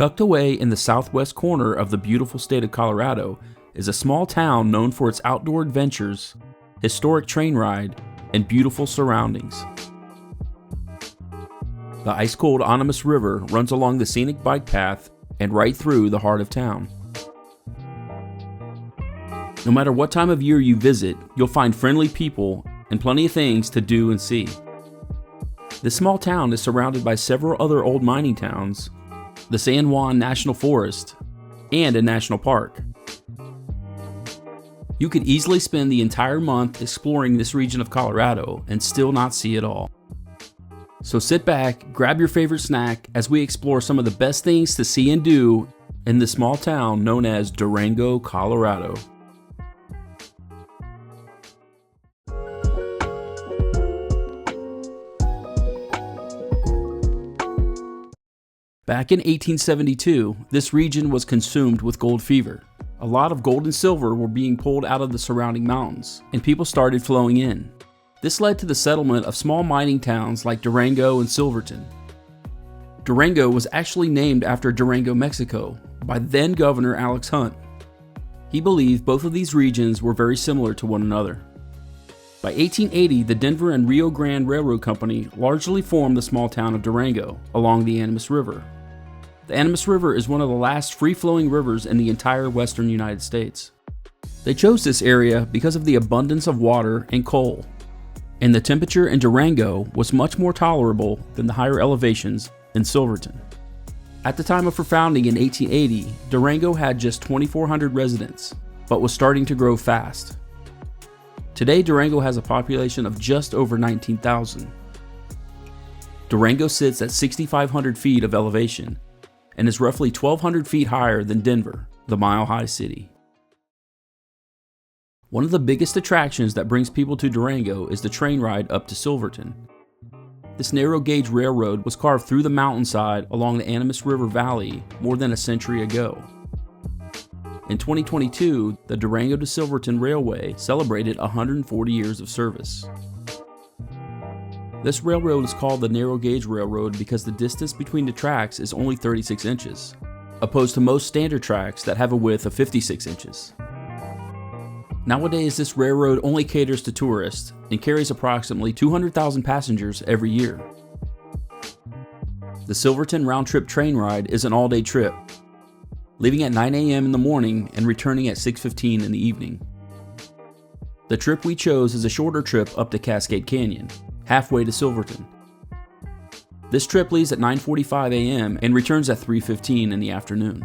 Tucked away in the southwest corner of the beautiful state of Colorado is a small town known for its outdoor adventures, historic train ride, and beautiful surroundings. The ice-cold Animas River runs along the scenic bike path and right through the heart of town. No matter what time of year you visit, you'll find friendly people and plenty of things to do and see. This small town is surrounded by several other old mining towns, the San Juan National Forest, and a national park. You could easily spend the entire month exploring this region of Colorado and still not see it all. So sit back, grab your favorite snack as we explore some of the best things to see and do in this small town known as Durango, Colorado. Back in 1872, this region was consumed with gold fever. A lot of gold and silver were being pulled out of the surrounding mountains, and people started flowing in. This led to the settlement of small mining towns like Durango and Silverton. Durango was actually named after Durango, Mexico, by then Governor Alex Hunt. He believed both of these regions were very similar to one another. By 1880, the Denver and Rio Grande Railroad Company largely formed the small town of Durango along the Animas River. The Animas River is one of the last free-flowing rivers in the entire western United States. They chose this area because of the abundance of water and coal, and the temperature in Durango was much more tolerable than the higher elevations in Silverton. At the time of her founding in 1880, Durango had just 2,400 residents, but was starting to grow fast. Today, Durango has a population of just over 19,000. Durango sits at 6,500 feet of elevation and is roughly 1,200 feet higher than Denver, the mile-high city. One of the biggest attractions that brings people to Durango is the train ride up to Silverton. This narrow-gauge railroad was carved through the mountainside along the Animas River Valley more than a century ago. In 2022, the Durango to Silverton Railway celebrated 140 years of service. This railroad is called the narrow gauge railroad because the distance between the tracks is only 36 inches, opposed to most standard tracks that have a width of 56 inches. Nowadays, this railroad only caters to tourists and carries approximately 200,000 passengers every year. The Silverton round-trip train ride is an all-day trip, leaving at 9 a.m. in the morning and returning at 6:15 in the evening. The trip we chose is a shorter trip up to Cascade Canyon, halfway to Silverton. This trip leaves at 9:45 a.m. and returns at 3:15 in the afternoon.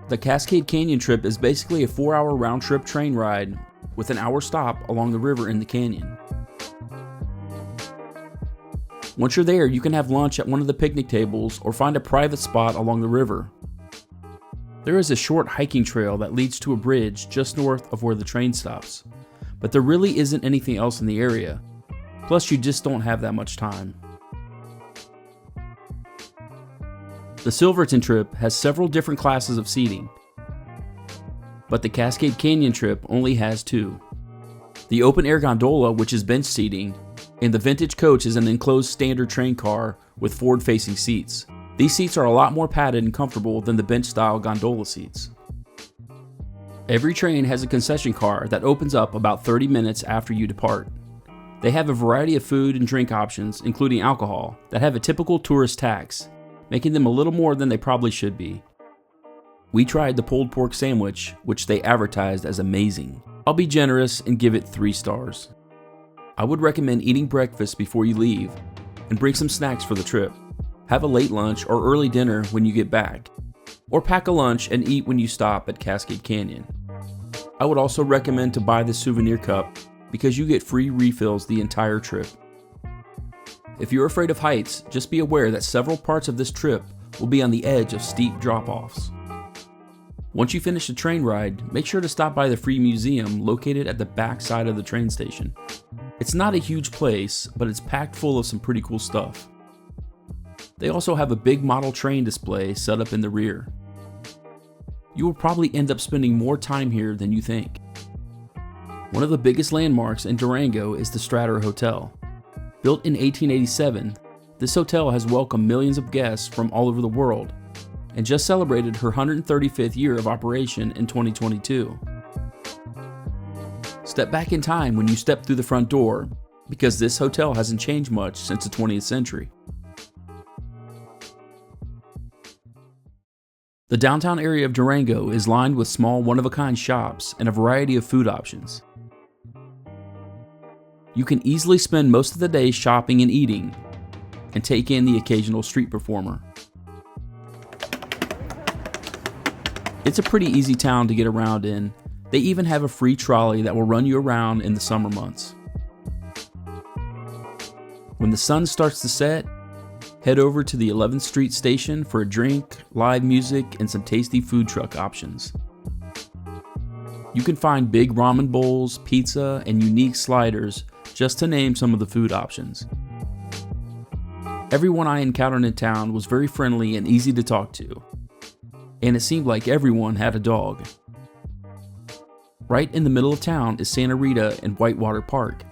The Cascade Canyon trip is basically a 4-hour round-trip train ride with an hour stop along the river in the canyon. Once you're there, you can have lunch at one of the picnic tables or find a private spot along the river. There is a short hiking trail that leads to a bridge just north of where the train stops, but there really isn't anything else in the area. Plus, you just don't have that much time. The Silverton trip has several different classes of seating, but the Cascade Canyon trip only has 2. The open-air gondola, which is bench seating, and the vintage coach is an enclosed standard train car with forward-facing seats. These seats are a lot more padded and comfortable than the bench-style gondola seats. Every train has a concession car that opens up about 30 minutes after you depart. They have a variety of food and drink options, including alcohol, that have a typical tourist tax, making them a little more than they probably should be. We tried the pulled pork sandwich, which they advertised as amazing. I'll be generous and give it 3 stars. I would recommend eating breakfast before you leave and bring some snacks for the trip. Have a late lunch or early dinner when you get back, or pack a lunch and eat when you stop at Cascade Canyon. I would also recommend to buy the souvenir cup because you get free refills the entire trip. If you're afraid of heights, just be aware that several parts of this trip will be on the edge of steep drop-offs. Once you finish the train ride, make sure to stop by the free museum located at the back side of the train station. It's not a huge place, but it's packed full of some pretty cool stuff. They also have a big model train display set up in the rear. You will probably end up spending more time here than you think. One of the biggest landmarks in Durango is the Strater Hotel. Built in 1887, this hotel has welcomed millions of guests from all over the world and just celebrated her 135th year of operation in 2022. Step back in time when you step through the front door, because this hotel hasn't changed much since the 20th century. The downtown area of Durango is lined with small one-of-a-kind shops and a variety of food options. You can easily spend most of the day shopping and eating, and take in the occasional street performer. It's a pretty easy town to get around in. They even have a free trolley that will run you around in the summer months. When the sun starts to set, head over to the 11th Street station for a drink, live music, and some tasty food truck options. You can find big ramen bowls, pizza, and unique sliders, just to name some of the food options. Everyone I encountered in town was very friendly and easy to talk to, and it seemed like everyone had a dog. Right in the middle of town is Santa Rita and Whitewater Park.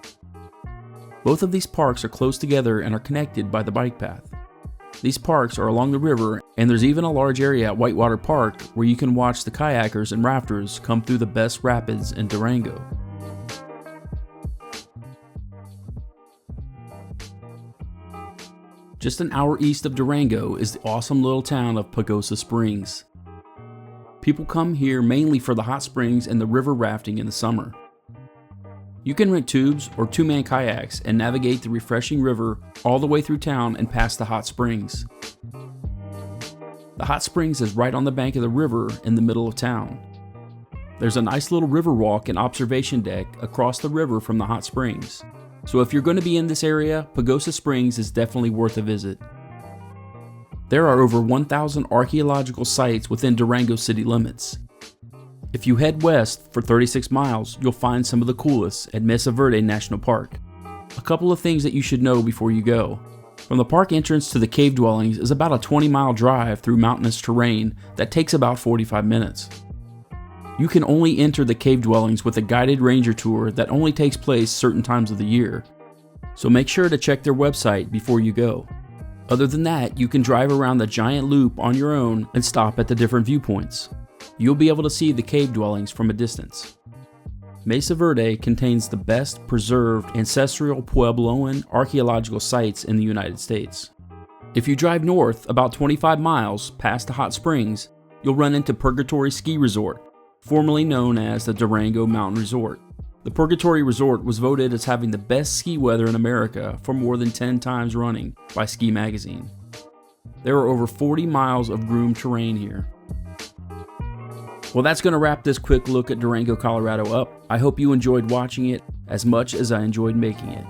Both of these parks are close together and are connected by the bike path. These parks are along the river, and there's even a large area at Whitewater Park where you can watch the kayakers and rafters come through the best rapids in Durango. Just an hour east of Durango is the awesome little town of Pagosa Springs. People come here mainly for the hot springs and the river rafting in the summer. You can rent tubes or two-man kayaks and navigate the refreshing river all the way through town and past the hot springs. The hot springs is right on the bank of the river in the middle of town. There's a nice little river walk and observation deck across the river from the hot springs. So if you're going to be in this area, Pagosa Springs is definitely worth a visit. There are over 1,000 archaeological sites within Durango city limits. If you head west for 36 miles, you'll find some of the coolest at Mesa Verde National Park. A couple of things that you should know before you go. From the park entrance to the cave dwellings is about a 20-mile drive through mountainous terrain that takes about 45 minutes. You can only enter the cave dwellings with a guided ranger tour that only takes place certain times of the year, so make sure to check their website before you go. Other than that, you can drive around the giant loop on your own and stop at the different viewpoints. You'll be able to see the cave dwellings from a distance. Mesa Verde contains the best preserved ancestral Puebloan archaeological sites in the United States. If you drive north about 25 miles past the hot springs, you'll run into Purgatory Ski Resort, formerly known as the Durango Mountain Resort. The Purgatory Resort was voted as having the best ski weather in America for more than 10 times running by Ski Magazine. There are over 40 miles of groomed terrain here. Well, that's going to wrap this quick look at Durango, Colorado up. I hope you enjoyed watching it as much as I enjoyed making it.